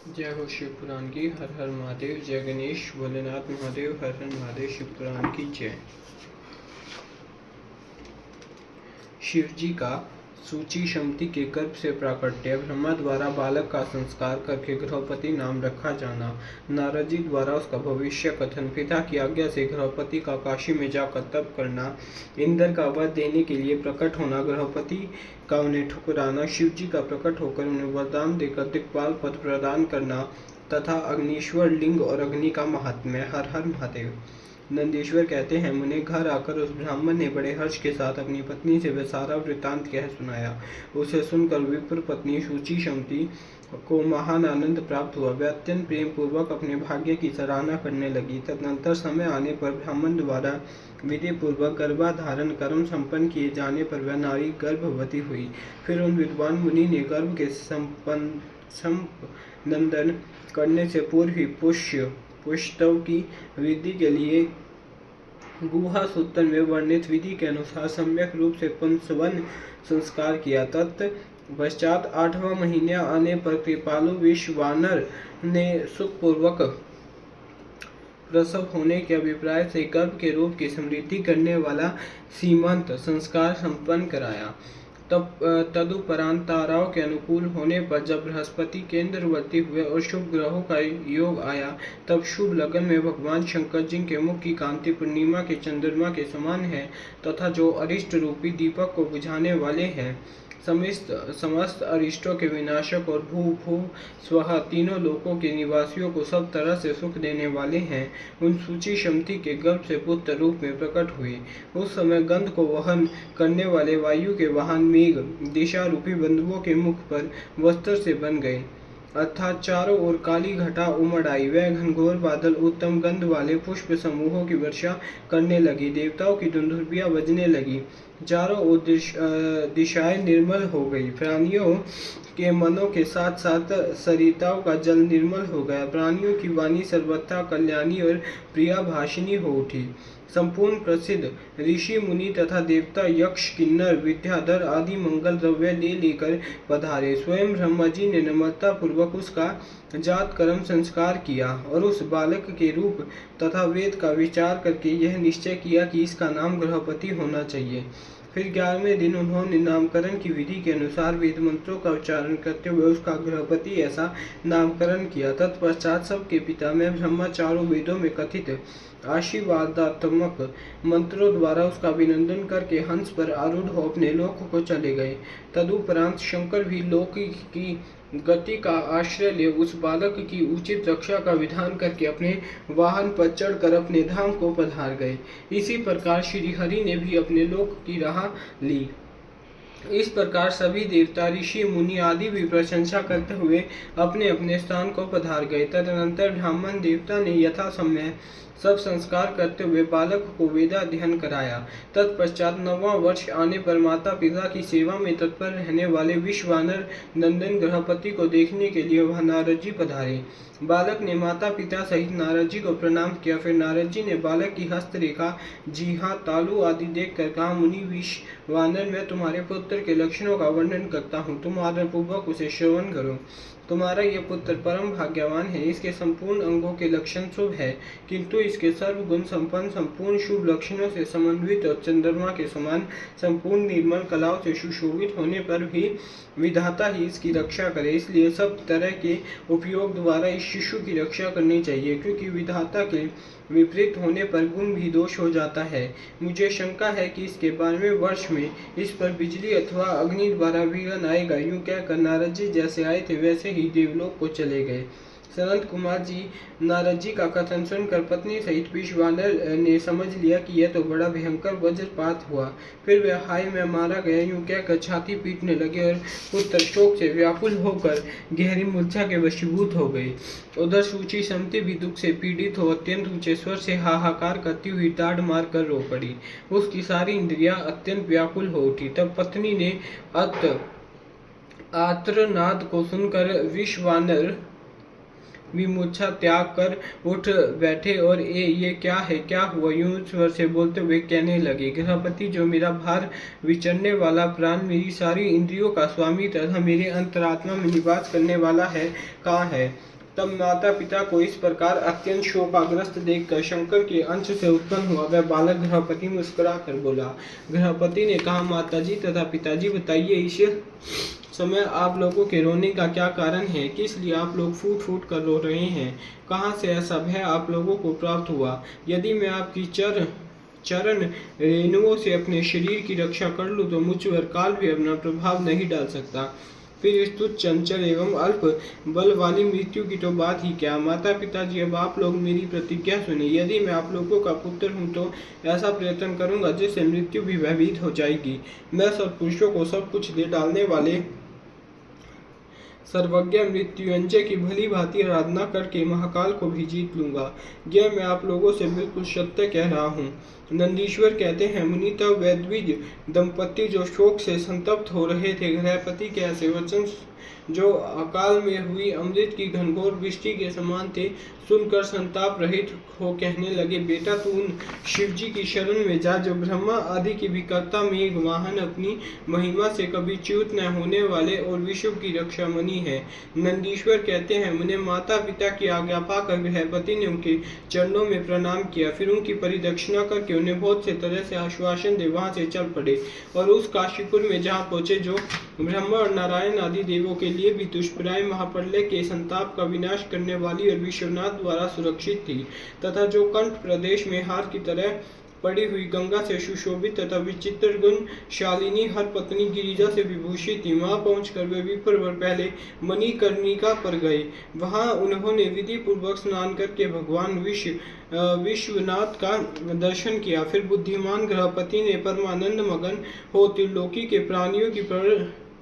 जय हो शिव पुराण की। हर हर महादेव। जय गणेश भोलेनाथ महादेव। हर हर महादेव। शिव पुराण की जय। शिव जी का सूची शमती के गर्भ से प्राकट्य, ब्रह्मा द्वारा बालक का संस्कार करके गृहपति नाम रखा जाना, नारद जी द्वारा उसका भविष्य कथन, पिता की आज्ञा से गृहपति का काशी में जाकर तप करना, इंद्र का वध देने के लिए प्रकट होना, गृहपति का उन्हें ठुकराना, शिव जी का प्रकट होकर उन्हें वरदान देकर दिक्पाल पद प्रदान करना तथा अग्निश्वर लिंग और अग्नि का महात्म्य। हर हर महादेव। नंदीश्वर कहते हैं, मुने घर आकर उस ब्राह्मण ने बड़े हर्ष के साथ अपनी पत्नी से वह सारा वृत्तांत कह सुनाया। उसे सुनकर विप्र पत्नी सूची शमती को महान आनंद प्राप्त हुआ। वह अत्यंत प्रेम पूर्वक अपने भाग्य की सराहना करने लगी। तदनंतर समय आने पर ब्राह्मण द्वारा विधि पूर्वक गर्भाधारण कर्म संपन्न किए जाने पर वह नारी गर्भवती हुई। फिर उन विद्वान मुनि ने गर्भ के संपनंदन करने से पूर्व ही पुष्टव की विधि के लिए गुहा सूत्र में वर्णित विधि के अनुसार सम्यक रूप से पुंसवन संस्कार किया। तत्पश्चात 8वां महीना आने पर कृपालु विश्वानर ने सुखपूर्वक प्रसव होने के अभिप्राय से गर्भ के रूप की स्मृति करने वाला सीमंत संस्कार संपन्न कराया। तदुपरांत ताराओं के अनुकूल होने पर जब बृहस्पति केंद्रवर्ती हुए और शुभ ग्रहों का योग आया, तब शुभ लगन में भगवान शंकर जिनके मुख की कांति पूर्णिमा के चंद्रमा के समान है तथा जो अरिष्ट रूपी दीपक को बुझाने वाले हैं, समस्त अरिष्टों के विनाशक और भू भू स्वहा तीनों लोकों के निवासियों को सब तरह से सुख देने वाले हैं, उन सूची शमती के गर्भ से पुत्र रूप में प्रकट हुए। उस समय गंध को वहन करने वाले वायु के वाहन मेघ दिशा रूपी बंधुओं के मुख पर वस्त्र से बन गए, अर्थात चारों ओर काली घटा उमड़ आई। वह घनघोर बादल उत्तम गंध वाले पुष्प समूहों की वर्षा करने लगी। देवताओं की दुंदुभियां बजने लगी। चारों ओर दिशाएं निर्मल हो गई। प्राणियों के मनों के साथ साथ सरिताओं का जल निर्मल हो गया। प्राणियों की वाणी सर्वथा कल्याणी और प्रिया भाषिनी हो उठी। संपूर्ण प्रसिद्ध ऋषि मुनि तथा देवता यक्ष किन्नर विद्याधर आदि मंगल द्रव्य ले लेकर पधारे। स्वयं ब्रह्मा जी ने नम्रता पूर्वक उसका जात कर्म संस्कार किया और उस बालक के रूप तथा वेद का विचार करके यह निश्चय किया कि इसका नाम गृहपति होना चाहिए। फिर 11वें दिन उन्होंने नामकरण की विधि के अनुसार वेद मंत्रों का उच्चारण करते हुए उसका गृहपति ऐसा नामकरण किया। तत्पश्चात सबके पिता में ब्रह्मा चारों वेदों में कथित आशीर्वादात्मक मंत्रों द्वारा उसका अभिनंदन करके हंस पर आरूढ़ हो अपने लोक को चले गए। तदुपरांत शंकर भी लोक की गति का आश्रय ले उस बालक की उचित रक्षा का विधान करके अपने वाहन पर चढ़कर अपने धाम को पधार गए। इसी प्रकार श्री हरि ने भी अपने लोक की राह ली। इस प्रकार सभी देवता ऋषि मुनि आदि भी प्रशंसा करते हुए अपने अपने स्थान को पधार गए। तदनंतर ब्राह्मण देवता ने यथा समय सब संस्कार करते हुए बालक को वेदाध्ययन कराया। तत्पश्चात 9वां वर्ष आने पर माता पिता की सेवा में तत्पर रहने वाले विश्वानर नंदन गृहपति को देखने के लिए वह नारद जी पधारे। बालक ने माता पिता सहित नारद जी को प्रणाम किया। फिर नारद जी ने बालक की हस्तरेखा, जीहा, तालु आदि देखकर कहा, मुनि विश्वानर, मैं तुम्हारे पुत्र के लक्षणों का वर्णन करता हूँ, तुम आदरपूर्वक उसे श्रवण करो। तुम्हारा यह पुत्र परम भाग्यवान है। इसके संपूर्ण अंगों के लक्षण शुभ है, किंतु इसके सर्वगुण संपन्न संपूर्ण शुभ लक्षणों से समन्वित और चंद्रमा के समान संपूर्ण निर्मल कलाओं से सुशोभित होने पर भी विधाता ही इसकी रक्षा करे। इसलिए सब तरह के उपयोग द्वारा इस शिशु की रक्षा करनी चाहिए, क्योंकि विधाता के विपरीत होने पर गुण भी दोष हो जाता है। मुझे शंका है कि इसके 12वें वर्ष में इस पर बिजली अथवा अग्नि द्वारा विघ्न आएगा। यूं कहकर नारद जी जैसे आए थे वैसे ही देवलोक को चले गए। सनत कुमार जी नारद जी का कथन सुनकर पत्नी सहित विश्वानर ने समझ लिया कि यह तो बड़ा भयंकर वज्रपात हुआ। फिर वह हाय मैं मारा गया यूं कहकर छाती पीटने लगे और पुत्र शोक से व्याकुल होकर गहरी मूर्छा के वशीभूत हो गए। उधर सूची शमती भी दुख से पीड़ित हो अत्यंत ऊंचे स्वर से हाहाकार करती हुई ताड़ मार कर रो पड़ी। उसकी सारी इंद्रियां अत्यंत व्याकुल हो उठी। तब पत्नी ने आर्तनाद को सुनकर विश्वानर विमूर्छा त्याग कर उठ बैठे और ये क्या है, क्या हुआ, यूं स्वर से बोलते हुए कहने लगे, गृहपति जो मेरा भार विचरने वाला प्राण, मेरी सारी इंद्रियों का स्वामी तथा मेरे अंतरात्मा में निवास करने वाला है, कहाँ है। तब माता पिता को इस प्रकार अत्यंत शोकाग्रस्त देखकर शंकर के अंश से उत्पन्न हुआ वह बालक गृहपति मुस्कुरा कर बोला। गृहपति ने कहा, माताजी तथा पिताजी, बताइए इस समय आप लोगों के रोने का क्या कारण है? किस लिए आप लोग फूट फूट कर रो रहे हैं? कहाँ से ऐसा भय आप लोगों को प्राप्त हुआ? यदि मैं आपकी चरण रेणुओं से अपने शरीर की रक्षा कर लूं तो मुझ पर काल भी अपना प्रभाव नहीं डाल सकता। फिर इस तुच्छ, चंचल एवं अल्प बल वाली मृत्यु की तो बात ही क्या। माता पिताजी, अब आप लोग मेरी प्रतिज्ञा सुनिए। यदि मैं आप लोगों का पुत्र हूँ तो ऐसा प्रयत्न करूंगा जिससे मृत्यु भी भयभीत हो जाएगी। मैं सब पुरुषों को सब कुछ दे डालने वाले सर्वज्ञ मृत्युंजय की भली भांति आराधना करके महाकाल को भी जीत लूंगा। यह मैं आप लोगों से बिल्कुल सत्य कह रहा हूँ। नंदीश्वर कहते हैं, मुनि तब वैद्विज दंपति जो शोक से संतप्त हो रहे थे, गृहपति के ऐसे वचन जो अकाल में हुई अमृत की घनघोर वृष्टि के समान थे, सुनकर संताप रहित हो कहने लगे, बेटा तू उन शिव जी की शरण में जा जो ब्रह्मा आदि की भी कर्ता मेघ वाहन, अपनी महिमा से कभी च्युत न होने वाले और विश्व की रक्षा मणि है। नंदीश्वर कहते हैं, मुने माता पिता की आज्ञा पाकर गृहपति ने उनके चरणों में प्रणाम किया। फिर उनकी परिदक्षिणा करके उन्हें बहुत से तरह से आश्वासन दे वहां से चल पड़े और उस काशीपुर में जहाँ पहुंचे जो ब्रह्मा और नारायण आदि देवों के लिए भी दुष्प्राय महाप्रलय के संताप का विनाश करने वाली और विश्वनाथ द्वारा सुरक्षित थी, तथा जो कंठ प्रदेश में हार की तरह पड़ी हुई गंगा से सुशोभित तथा विचित्र गुण शालिनी हर पत्नी गिरिजा से विभूषित थी। वहां पहुंचकर वे विप्रवर पहले मणिकर्णिका पर गए। वहां उन्होंने विधि पूर्वक स्नान करके भगवान विश्वनाथ का दर्शन किया। फिर बुद्धिमान गृहपति ने परमानंद मगन हो त्रिलोकी के प्राणियों की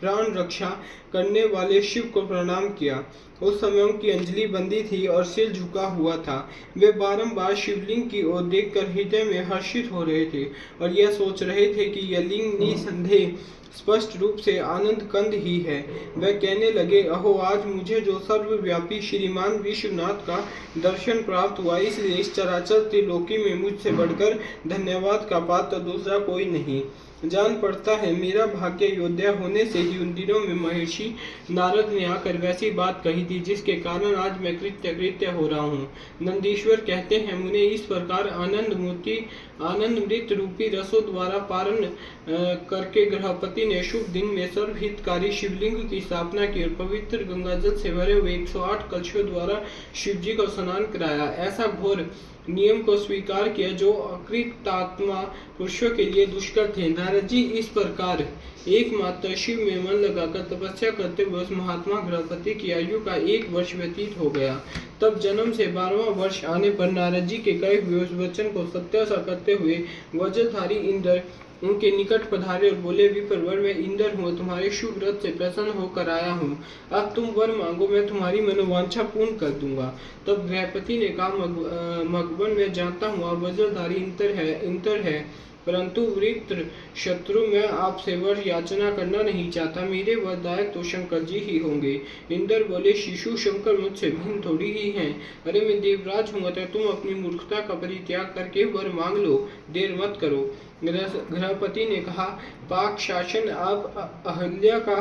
प्राण रक्षा करने वाले शिव को प्रणाम किया। उस समय उनकी अंजलि बंदी थी और सिर झुका हुआ था। वे बारंबार शिवलिंग की ओर देखकर हृदय में हर्षित हो रहे थे और यह सोच रहे थे कि यह लिंग निसंदेह स्पष्ट रूप से आनंद कंद ही है। वह कहने लगे, अहो आज मुझे जो सर्वव्यापी श्रीमान विश्वनाथ का दर्शन प्राप्त हुआ, इसलिए इस चराचर त्रिलोकी में मुझसे बढ़कर धन्यवाद का पात्र दूसरा कोई नहीं। जान पड़ता है मेरा भाग्य योद्धा होने से ही उन दिनों में महर्षि नारद ने आकर वैसी बात कही थी जिसके कारण आज मैं कृत्य हो रहा हूँ। नंदीश्वर कहते हैं, मुने इस प्रकार आनंद मृत रूपी रसों द्वारा पारण करके गृहपति ने शुभ दिन में सर्वहितकारी शिवलिंग की स्थापना की और पवित्र गंगा जल से भरे हुए 108 कलशों द्वारा शिव जी को स्नान कराया। ऐसा घोर नियम को स्वीकार किया जो अकृतात्मा पुरुषों के लिए दुष्कर थे। नारद जी इस प्रकार एकमात्र शिव में मन लगाकर तपस्या करते हुए उस महात्मा गृहपति की आयु का 1 वर्ष व्यतीत हो गया। तब जन्म से 12वां वर्ष आने पर नारद जी के कहे हुए उस वचन को सत्य सा करते हुए वज्रधारी इंद्र उनके निकट पधारे और बोले, विप्रवर मैं इंद्र हूँ, तुम्हारे शुभ व्रत से प्रसन्न होकर आया हूँ। अब तुम वर मांगो, मैं तुम्हारी मनोवांछा पूर्ण कर दूंगा। तब गृहपति ने कहा, मगवन मैं जानता हूँ आप वज्रधारी इंद्र है, परंतु वृत्र शत्रु मैं आपसे वर याचना करना नहीं चाहता। मेरे वरदायक तो शंकर जी ही होंगे। इंद्र बोले, शिशु शंकर मुझसे भिन्न थोड़ी ही हैं। अरे मैं देवराज हूँ, अतः तुम अपनी मूर्खता का परित्याग करके वर मांग लो, देर मत करो। गृहपति ने कहा, पाक शासन आप अहल्या का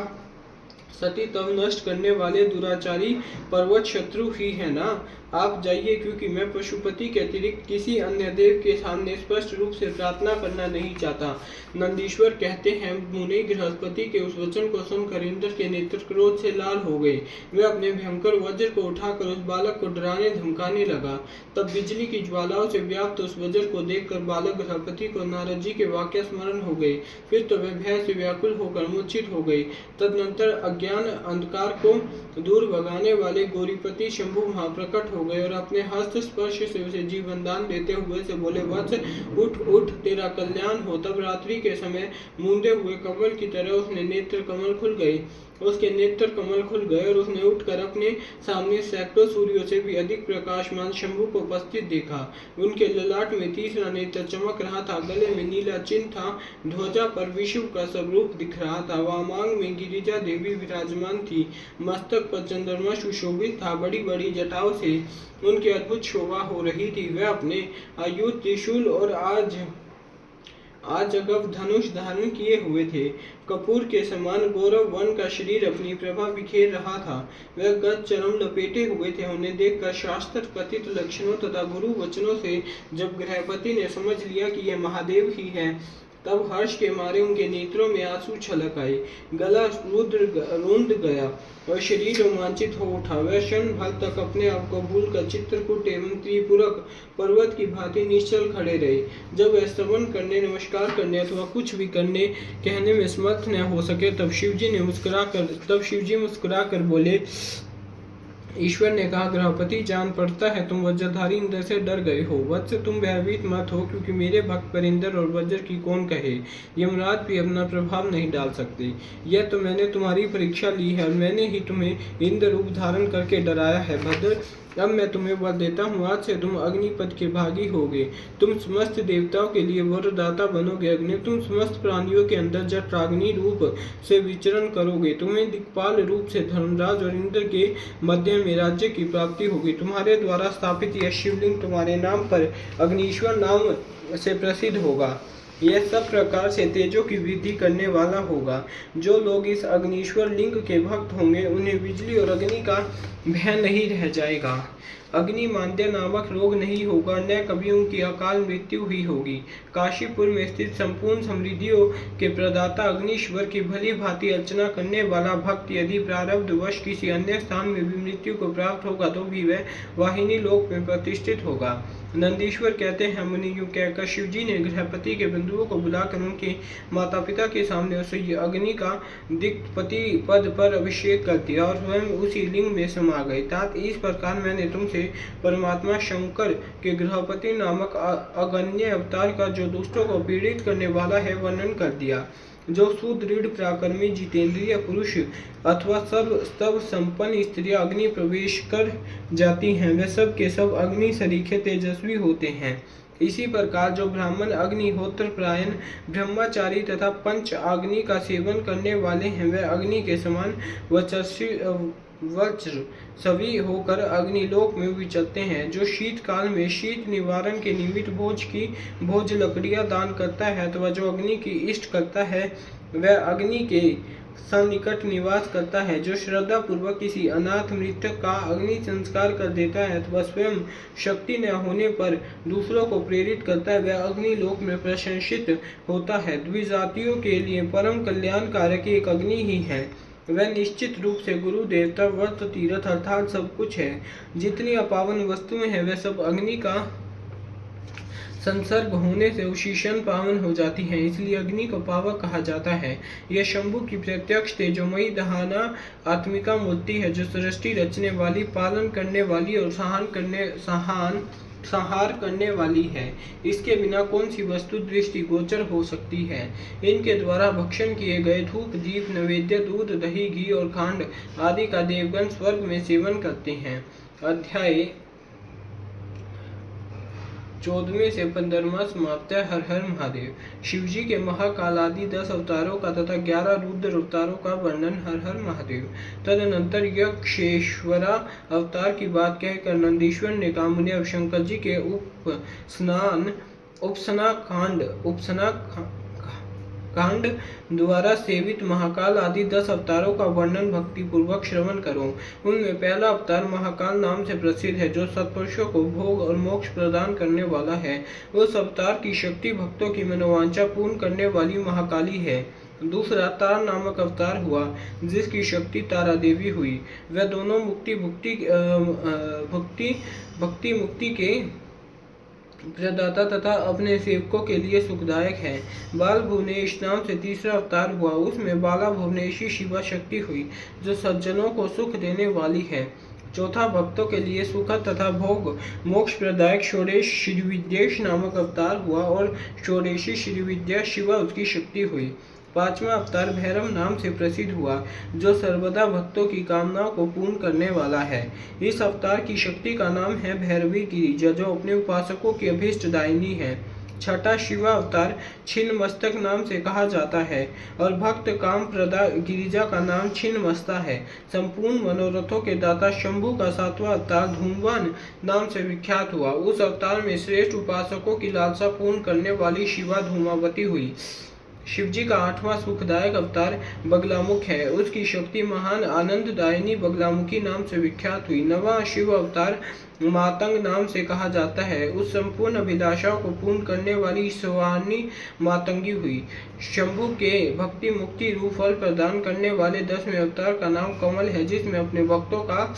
सती तव नष्ट करने वाले दुराचारी पर्वत शत्रु ही है ना। आप जाइए, क्योंकि मैं पशुपति के अतिरिक्त किसी अन्य देव के सामने स्पष्ट रूप से प्रार्थना करना नहीं चाहता। नंदीश्वर कहते हैं, मुनि गृहस्पति के उस वचन को सुनकर इंद्र के नेत्र क्रोध से लाल हो गए। वे अपने भयंकर वज्र को उठाकर उस बालक को डराने धमकाने लगा। तब बिजली की ज्वालाओं से व्याप्त उस वज्र को देखकर बालक गृहपति को नारद जी के वाक्य स्मरण हो गए। फिर तो वे भय से व्याकुल होकर मूर्छित हो गए। तदनंतर अज्ञान अंधकार को दूर भगाने वाले गौरीपति शंभु वहां प्रकट हो गए और अपने हस्त स्पर्श से उसे जीवन दान देते हुए से बोले, वत्स उठ उठ, तेरा कल्याण हो। तब रात्रि के समय मूंदे हुए कमल की तरह उसके नेत्र कमल खुल गए और उसने उठकर अपने सामने सैकड़ों सूर्यों से भी अधिक प्रकाशमान शंभु को उपस्थित देखा। उनके ललाट में तीसरा नेत्र चमक रहा था, गले में नीला चिन्ह था, ध्वजा पर विष्णु का स्वरूप दिख रहा था। वामांग में गिरिजा देवी विराजमान थी, मस्तक पर चंद्रमा सुशोभित था, बड़ी बड़ी जटाओं से उनकी अद्भुत शोभा हो रही थी। वह अपने आयुध त्रिशूल और आज आज अगव धनुष धारण किए हुए थे। कपूर के समान गौरव वन का शरीर अपनी प्रभा बिखेर रहा था। वह गज चरम लपेटे हुए थे। उन्हें देखकर शास्त्र कथित लक्षणों तथा गुरु वचनों से जब गृहपति ने समझ लिया कि यह महादेव ही है, तब हर्ष के मारे उनके नेत्रों में आंसू छलक आए, गला रुंध गया और शरीर रोमांचित हो उठा। वह क्षण भर तक अपने आप को भूलकर चित्रकूट एवं त्रिपुरक पर्वत की भांति निश्चल खड़े रहे। जब वह श्रवण करने, नमस्कार करने अथवा कुछ भी करने कहने में समर्थ न हो सके, तब शिवजी मुस्कुरा कर बोले, ईश्वर ने कहा, गृहपति जान पड़ता है तुम वज्रधारी इंद्र से डर गए हो। वत्स तुम भयभीत मत हो, क्योंकि मेरे भक्त पर इंद्र और वज्र की कौन कहे। यमराज भी अपना प्रभाव नहीं डाल सकते। यह तो मैंने तुम्हारी परीक्षा ली है और मैंने ही तुम्हें इंद्र रूप धारण करके डराया है। भद्र, अब मैं तुम्हें वर देता हूँ, आज से तुम अग्निपथ के भागी होगे। तुम समस्त देवताओं के लिए वरदाता बनोगे। अग्नि, तुम समस्त प्राणियों के अंदर जठराग्नि रूप से विचरण करोगे। तुम्हें दिक्पाल रूप से धर्मराज और इंद्र के मध्य में राज्य की प्राप्ति होगी। तुम्हारे द्वारा स्थापित यह शिवलिंग तुम्हारे नाम पर अग्निश्वर नाम से प्रसिद्ध होगा। यह सब प्रकार से तेजों की वृद्धि करने वाला होगा। जो लोग इस अग्निश्वर लिंग के भक्त होंगे, उन्हें बिजली और अग्नि का भय नहीं रह जाएगा। अग्नि मांद्य नामक रोग नहीं होगा, न कभी उनकी अकाल मृत्यु ही होगी। काशीपुर में स्थित संपूर्ण समृद्धियों के प्रदाता अग्निश्वर की भली भांति अर्चना करने वाला भक्त यदि प्रारब्ध वश किसी अन्य स्थान में भी मृत्यु को प्राप्त होगा, तो भी वह वाहिनी लोक में प्रतिष्ठित होगा। नंदीश्वर कहते हैं, मुनि यूं कहकर शिवजी ने गृहपति के बंधुओं को बुलाकर उनके माता पिता के सामने उसे अग्नि का दिक्पति पद पर अभिषेक कर दिया और स्वयं उसी लिंग में समा गए। तात इस प्रकार मैंने तुमसे परमात्मा शंकर के गृहपति नामक अगण्य अवतार का, जो दुष्टों को पीड़ित करने वाला है, वर्णन कर दिया। जो सुदृढ़ पराक्रमी जितेंद्रिय पुरुष अथवा सब स्तव संपन्न स्त्रियां अग्नि प्रवेश कर जाती हैं, वे सब के सब अग्नि सरीखे तेजस्वी होते हैं। इसी प्रकार जो ब्राह्मण अग्निहोत्र प्रायण ब्रह्मचारी तथा पंच अग्नि का सेवन करने वाले हैं, वे अग्नि के समान वज्र सभी होकर अग्निलोक में विचरते हैं। जो शीतकाल में शीत निवारण के निमित्त भोज लकड़ियां दान करता है, अथवा जो अग्नि की इष्ट करता है, वह अग्नि के सन्निकट निवास करता है। जो श्रद्धा पूर्वक किसी अनाथ मृतक का अग्नि संस्कार कर देता है, अथवा स्वयं शक्ति न होने पर दूसरों को प्रेरित करता है, वह अग्निलोक में प्रशंसित होता है। द्विजातियों के लिए परम कल्याणकारक एक अग्नि ही है। वह निश्चित रूप से गुरु, देवता, व्रत, तीर्थ अर्थात सब कुछ है। जितनी अपावन वस्तुएं हैं, वे सब अग्नि का संसर्ग होने से उशीशन पावन हो जाती हैं, इसलिए अग्नि को पावक कहा जाता है। यह शंभु की प्रत्यक्ष तेजोमयी दहाना आत्मिका मूर्ति है, जो सृष्टि रचने वाली, पालन करने वाली और संहार करने वाली है। इसके बिना कौन सी वस्तु दृष्टि गोचर हो सकती है। इनके द्वारा भक्षण किए गए धूप, दीप, नैवेद्य, दूध, दही, घी और खांड आदि का देवगण स्वर्ग में सेवन करते हैं। अध्याय 14वें से 15वां समाप्त है। हर हर महादेव। शिवजी के महाकाल आदि 10 अवतारों का तथा 11 रुद्र अवतारों का वर्णन। हर हर महादेव। तदनंतर यक्षेश्वरा अवतार की बात कहकर नंदीश्वर ने कहा, मुनि, अब शंकर जी के उपसना कांड द्वारा सेवित महाकाल आदि 10 अवतारों का वर्णन भक्ति पूर्वक श्रवण करो। उनमें पहला अवतार महाकाल नाम से प्रसिद्ध है, जो सत्पुरुषों को भोग और मोक्ष प्रदान करने वाला है। उस अवतार की शक्ति भक्तों की मनोवांछा पूर्ण करने वाली महाकाली है। दूसरा तार नामक अवतार हुआ, जिसकी शक्ति तारा देवी हुई। वह दोनों भक्ति मुक्ति के प्रदाता तथा अपने सेवकों के लिए सुखदायक है। बाल भुवनेश नाम से तीसरा अवतार हुआ। उसमें बाला भुवनेशी शिवा शक्ति हुई, जो सज्जनों को सुख देने वाली है। चौथा भक्तों के लिए सुखद तथा भोग मोक्ष प्रदायक षोडश श्रीविद्येश नामक अवतार हुआ और षोडशी श्रीविद्या शिवा उसकी शक्ति हुई। पांचवा अवतार भैरव नाम से प्रसिद्ध हुआ, जो सर्वदा भक्तों की कामनाओं को पूर्ण करने वाला है। इस अवतार की शक्ति का नाम है भैरवी गिरिजा, जो अपने उपासकों की अभीष्टदायिनी है। छठा शिवावतार छिन्नमस्तक नाम से कहा जाता है और भक्त काम प्रदा गिरिजा का नाम छिन्नमस्ता है। संपूर्ण मनोरथों के दाता शंभु का सातवां अवतार धूमवान नाम से विख्यात हुआ। उस अवतार में श्रेष्ठ उपासकों की लालसा पूर्ण करने वाली शिवा धूमावती हुई। शिवजी का आठवां सुखदायक अवतार बगलामुख है। उसकी शक्ति महान आनंददायिनी बगलामुखी नाम से विख्यात हुई। नवा शिव अवतार मातंग नाम से कहा जाता है। उस संपूर्ण अभिलाषाओं को पूर्ण करने वाली स्वानी मातंगी हुई। शंभु के भक्ति मुक्ति रूप फल प्रदान करने वाले 10वें अवतार का नाम कमल है, जिसमें अपने भक्तों का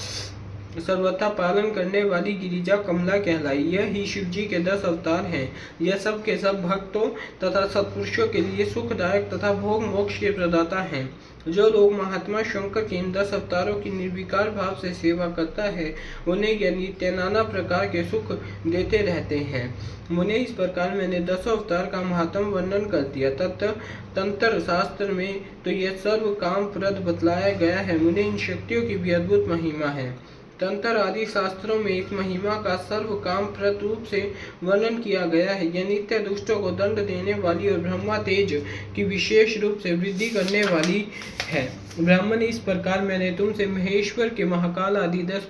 सर्वथा पालन करने वाली गिरिजा कमला कहलाई। यह ही शिव जी के 10 अवतार हैं। यह सब के सब भक्तों तथा सत्पुरुषों के लिए सुखदायक तथा भोग मोक्ष के प्रदाता हैं। जो लोग महात्मा शंकर के इन 10 अवतारों की निर्विकार भाव से सेवा करता है, उन्हें यह नित्य नाना प्रकार के सुख देते रहते हैं। मुने, इस प्रकार मैंने 10 अवतार का महात्म वर्णन कर दिया। तंत्र शास्त्र में तो यह सर्व काम प्रद बतलाया गया है। मुने, इन शक्तियों की भी अद्भुत महिमा है। तंत्र आदि शास्त्रों में एक महिमा का सर्व काम प्रद रूप से वर्णन किया गया है। यह नित्य दुष्टों को दंड देने वाली और ब्रह्मा तेज की विशेष रूप से वृद्धि करने वाली है। ब्राह्मण, इस प्रकार मैंने तुमसे महेश्वर के महाकाल आदि 10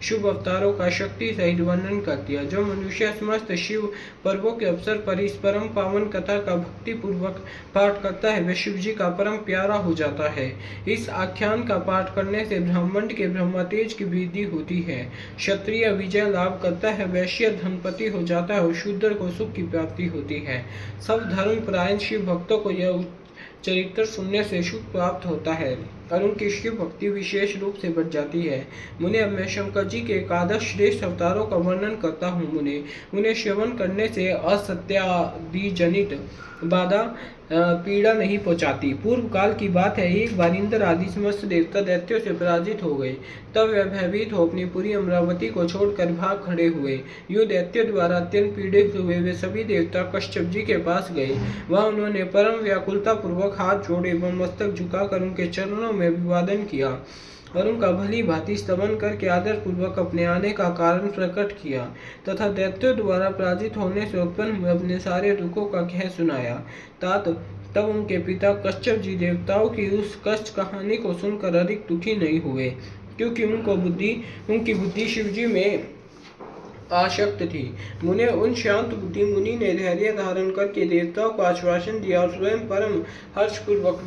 शुभ अवतारों का शक्ति सहित वर्णन कर दिया। जो मनुष्य समस्त शिव पर्वों के अवसर पर इस परम पावन कथा का भक्ति पूर्वक पाठ करता है, वह शिव जी का परम प्यारा हो जाता है। इस आख्यान का पाठ करने से ब्राह्मण के ब्रह्मा तेज की वृद्धि होती है, क्षत्रिय विजय लाभ करता है, वैश्य धनपति हो जाता है और शूद्र को सुख की प्राप्ति होती है। सब धर्म परायण शिव भक्तों को यह चरित्र सुनने से सुख प्राप्त होता है और उनकी शिव भक्ति विशेष रूप से बढ़ जाती है। मुने, अब मैं शंकर जी के एकादश श्रेष्ठ अवतारों का वर्णन करता हूँ। मुने, उन्हें श्रवण करने से असत्यादि जनित बाधा पीड़ा नहीं पहुंचाती। पूर्व काल की बात है, एक बार इंद्र आदि समस्त देवता दैत्यों से पराजित हो गए। तब वे भयभीत हो अपनी पूरी अमरावती को छोड़कर भाग खड़े हुए। यूं दैत्यों द्वारा अत्यंत पीड़ित हुए वे सभी देवता कश्यप जी के पास गए। वहां उन्होंने परम व्याकुलता पूर्वक हाथ जोड़े एवं मस्तक झुकाकर उनके चरणों में अभिवादन किया और उनका भली भांति स्तवन करके आदर पूर्वक अपने आने का कारण प्रकट किया तथा दैत्यों द्वारा पराजित होने से उत्पन्न हुए अपने सारे दुखों का कह सुनाया। तब उनके पिता कश्यप जी देवताओं की उस कष्ट कहानी को सुनकर अधिक दुखी नहीं हुए, क्योंकि उनकी बुद्धि शिव जी में आसक्त थी। मुने, उन शांत बुद्धि मुनि ने धैर्य धारण करके देवताओं को आश्वासन दिया और स्वयं परम हर्षपूर्वक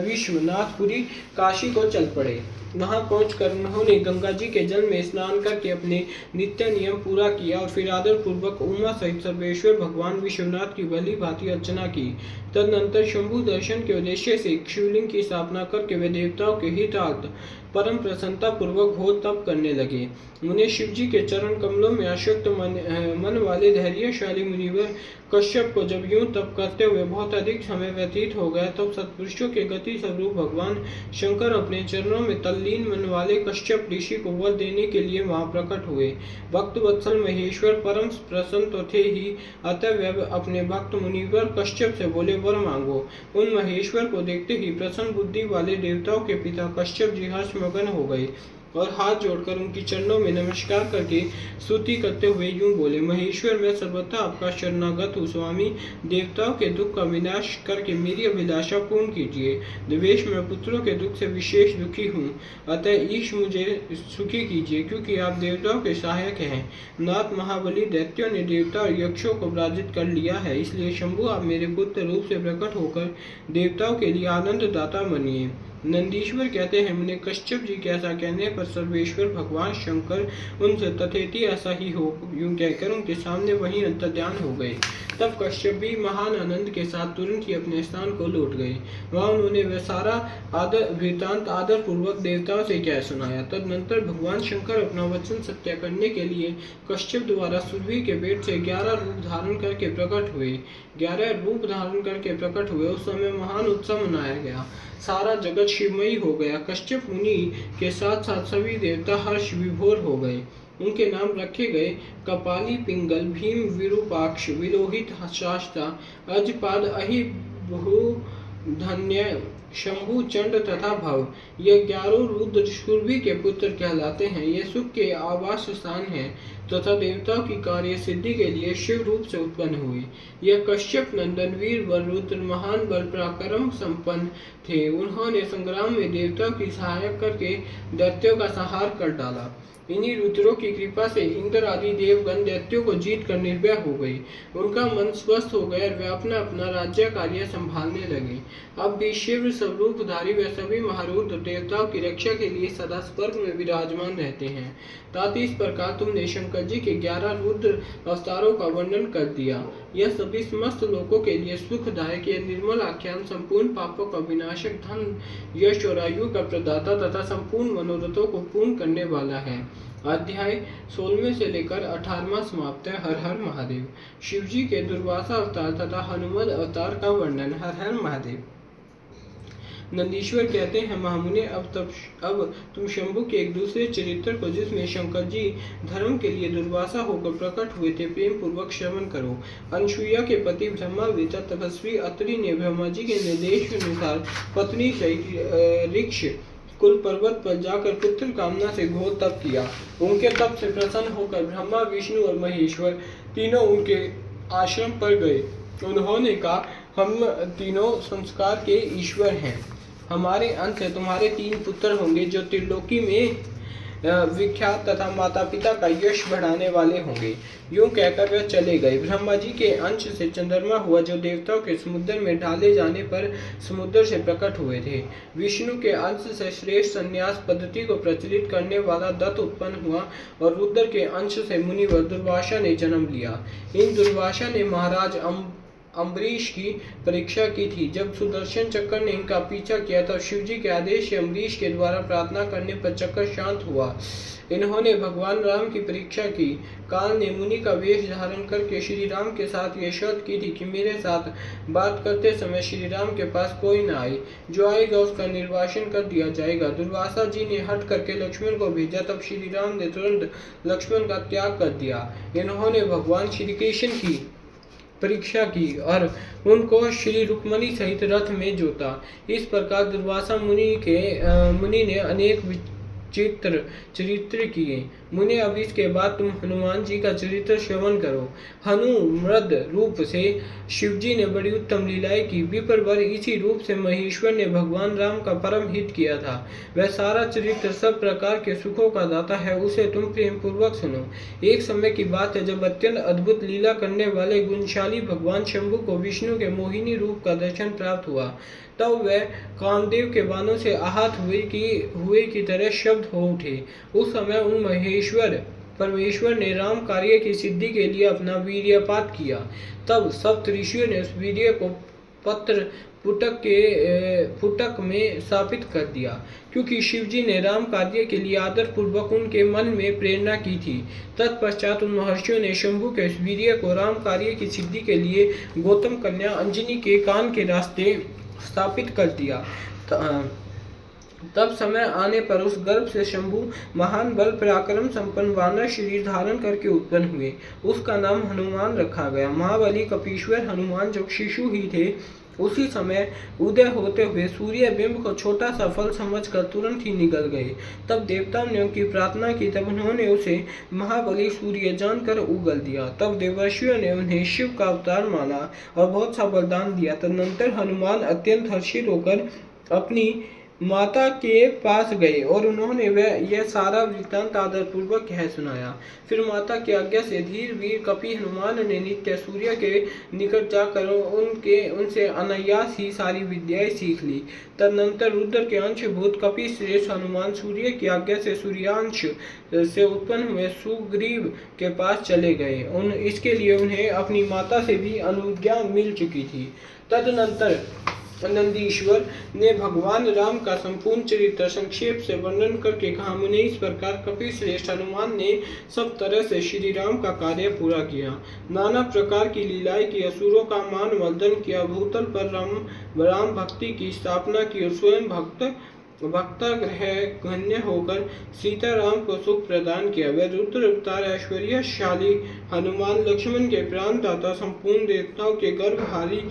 विश्वनाथपुरी काशी को चल पड़े। वहां पहुंचकर उन्होंने गंगा जी के जल में स्नान करके अपने नित्य नियम पूरा किया और फिर आदर पूर्वक उमा सहित सर्वेश्वर भगवान विश्वनाथ की भली भांति अर्चना की। तदनंतर शंभु दर्शन के उद्देश्य से शिवलिंग की स्थापना करके वे देवताओं के हितार्थ परम प्रसन्नता पूर्वक घोर तप करने लगे। मुने, शिव जी के चरण कमलों में आसक्त मन वाले धैर्यशाली मुनिवर कश्यप को जब यूं तप करते हुए बहुत अधिक समय व्यतीत हो गया, तब सत्पुरुषों के गति स्वरूप भगवान शंकर अपने चरणों में तल्लीन मन वाले कश्यप ऋषि को वर देने के लिए वहां प्रकट हुए। भक्त वत्सल महेश्वर परम प्रसन्न तो थे ही, अतः वे अपने भक्त मुनिवर कश्यप से बोले, वर मांगो। उन महेश्वर को देखते ही प्रसन्न बुद्धि वाले देवताओं के पिता कश्यप जी हर्षमग्न हो गए और हाथ जोड़कर उनकी चरणों में नमस्कार करके स्तुति करते हुए यूं बोले, महेश्वर, मैं सर्वथा आपका शरणागत हूँ। स्वामी, देवताओं के दुख का विनाश करके मेरी अभिलाषा पूर्ण कीजिए। देवेश, मैं पुत्रों के दुख से विशेष दुखी हूँ, अतः ईश मुझे सुखी कीजिए, क्योंकि आप देवताओं के सहायक हैं। नाथ महाबली दैत्यों ने देवता और यक्षों को पराजित कर लिया है, इसलिए शंभु आप मेरे पुत्र रूप से प्रकट होकर देवताओं के लिए आनंद दाता बनिए। नंदीश्वर कहते हैं, मुने, कश्यप जी के ऐसा कहने पर सर्वेश्वर भगवान शंकर उनसे तथेति ऐसा ही हो यूं कहकर उनके सामने वहीं अंतर्ध्यान हो गए। तब कश्यप भी महान आनंद के साथ तुरंत ही अपने स्थान को लौट गए। वहां उन्होंने वह सारा वृतांत आदर पूर्वक देवताओं से कह सुनाया। तदनंतर भगवान शंकर अपना वचन सत्य करने के लिए कश्यप द्वारा सुरभि के पेट से 11 रूप धारण करके प्रकट हुए। उस समय महान उत्सव मनाया गया, सारा जगत शिवमयी हो गया। कश्यप मुनि के साथ साथ सभी देवता हर्ष विभोर हो गए। उनके नाम रखे गए कपाली, पिंगल, भीम, विरूपाक्ष, विलोहित, शास्ता, अजपाद, धन्य, शंभु, चंड तथा भव, ये 11 रुद्र शूरवी के पुत्र कहलाते हैं। ये सुख के आवास स्थान है तथा देवताओं की कार्य सिद्धि के लिए शिव रूप से उत्पन्न हुए। यह कश्यप नंदन वीर व रुद्र महान बल पराक्रम संपन्न थे। उन्होंने संग्राम में देवताओं की सहायता करके दैत्यों का संहार कर डाला। इन्हीं रुद्रों की कृपा से इंद्र आदि देवगण दैत्यों को जीत कर निर्भय हो गए। उनका मन स्वस्थ हो गया और वे अपना अपना राज्य कार्य संभालने लगे। अब भी शिव स्वरूपधारी वे सभी महारुद्र देवताओं की रक्षा के लिए सदा स्वर्ग में विराजमान रहते हैं। ताकि इस प्रकार तुमने शंकर जी के 11 रुद्र अवतारों का वर्णन कर दिया। यह सभी समस्त लोगों के लिए सुखदायक यह निर्मल आख्यान संपूर्ण पापों का विनाशक, धन यश और आयु का प्रदाता तथा संपूर्ण मनोरथों को पूर्ण करने वाला है। अध्याय 16 से लेकर 18वां समाप्त है। हर हर महादेव। शिवजी के दुर्वासा अवतार तथा हनुमान अवतार का वर्णन। हर हर महादेव। नंदीश्वर कहते हैं, महामुने अब तुम शंभु के एक दूसरे चरित्र को, जिसमें शंकर जी धर्म के लिए दुर्वासा होकर प्रकट हुए थे, प्रेम पूर्वक श्रवण करो। अनसुईया के पति ब्रह्मा वेता तपस्वी अत्रि ने ब्रह्मा जी के निर्देश के अनुसार पत्नी सहित ऋक्ष कुल पर्वत पर जाकर पुत्र कामना से घोर तप किया। उनके तप से प्रसन्न होकर ब्रह्मा, विष्णु और महेश्वर तीनों उनके आश्रम पर गए। उन्होंने कहा, हम तीनों संस्कार के ईश्वर हैं। हमारे अंत से तुम्हारे 3 पुत्र होंगे जो त्रिलोकी में विख्यात तथा माता पिता का यश बढ़ाने वाले होंगे। यूं कहकर वे चले गए। ब्रह्मा जी के अंश से चंद्रमा हुआ, जो देवताओं के समुद्र में डाले जाने पर समुद्र से प्रकट हुए थे। विष्णु के अंश से श्रेष्ठ संन्यास पद्धति को प्रचलित करने वाला दत्त उत्पन्न हुआ और रुद्र के अंश से मुनिवर दुर्वासा ने जन्म लिया। इन दुर्वासा ने महाराज अम्बरीश की परीक्षा की थी। जब सुदर्शन चक्र ने इनका पीछा किया तब शिवजी के आदेश से अम्बरीश के द्वारा प्रार्थना करने पर चक्र शांत हुआ। इन्होंने भगवान राम की परीक्षा की। काल ने मुनि का वेश धारण करके श्री राम के साथ ये शर्त की थी कि मेरे साथ बात करते समय श्री राम के पास कोई न आए, जो आएगा उसका निर्वासन कर दिया जाएगा। दुर्वासा जी ने हट करके लक्ष्मण को भेजा, तब श्री राम ने तुरंत लक्ष्मण का त्याग कर दिया। इन्होंने भगवान श्री कृष्ण की परीक्षा की और उनको श्री रुक्मणी सहित रथ में जोता। इस प्रकार दुर्वासा मुनि ने अनेक चरित्र किए। मुने, अब इसके बाद तुम हनुमान जी का चरित्र श्रवण करो। हनुमृद रूप से शिवजी ने बड़ी उत्तम लीलाएं की। विप्रवर इसी रूप से महेश्वर ने भगवान राम का परम हित किया था। वह सारा चरित्र सब प्रकार के सुखों का दाता है, उसे तुम प्रेम पूर्वक सुनो। एक समय की बात है जब अत्यंत अद्भुत लीला करने वाले गुणशाली भगवान शंभु को विष्णु के मोहिनी रूप का दर्शन प्राप्त हुआ। तब वह कामदेव के बाणों से आहत हुए की तरह शब्द हो उठे। उस समय उन परमेश्वर ने राम कार्य की सिद्धि के लिए अपना वीर्यपात किया। तब सप्त ऋषियों ने उस वीर्य को पत्र पुटक में स्थापित कर दिया, क्योंकि शिवजी ने राम कार्य के लिए आदर पूर्वक उनके मन में प्रेरणा की थी। तत्पश्चात उन महर्षियों ने शंभु के उस वीर्य को राम कार्य की सिद्धि के लिए गौतम कन्या अंजनी के कान के रास्ते स्थापित कर दिया। तब समय आने पर उस गर्भ से शंभु महान बल पराक्रम संपन्न वानर शरीर धारण करके उत्पन्न हुए। उसका नाम हनुमान रखा गया। महाबली कपीश्वर हनुमान जब शिशु ही थे, उसी समय उदय होते हुए सूर्य बिंब को छोटा सा फल समझकर तुरंत ही निकल गए। तब देवताओं ने उनकी प्रार्थना की, तब उन्होंने उसे महाबली सूर्य जानकर उगल दिया। तब देवर्षियों ने उन्हें शिव का अवतार माना और बहुत सा वरदान दिया। तदनंतर हनुमान अत्यंत हर्षित होकर अपनी माता के पास गए और उन्होंने यह सारा वृत्तांत आदर पूर्वक कह सुनाया। फिर माता की आज्ञा से धीर वीर कपि हनुमान ने नित्य सूर्य के निकट जाकर उनसे अनायास ही सारी विद्याएं सीख ली। तदनंतर रुद्र के अंशभूत कपि श्रेष्ठ हनुमान सूर्य की आज्ञा से सूर्यांश से उत्पन्न हुए सुग्रीव के पास चले गए। इसके लिए उन्हें अपनी माता से भी अनुज्ञा मिल चुकी थी। तदनंतर नंदीश्वर ने भगवान राम का संपूर्ण चरित्र संक्षेप से वर्णन करके कहा, मुने, इस प्रकार कपि श्रेष्ठ हनुमान ने सब तरह से श्री राम का कार्य पूरा किया। नाना प्रकार की लीलाएं की, असुरों का मान वर्धन किया, भूतल पर राम भक्ति की स्थापना की और स्वयं भक्ताग्रहण्य होकर सीताराम को सुख प्रदान किया। वह रुद्र अवतार ऐश्वर्यशाली हनुमान लक्ष्मण के प्राण दाता, संपूर्ण देवताओं के गर्भहारी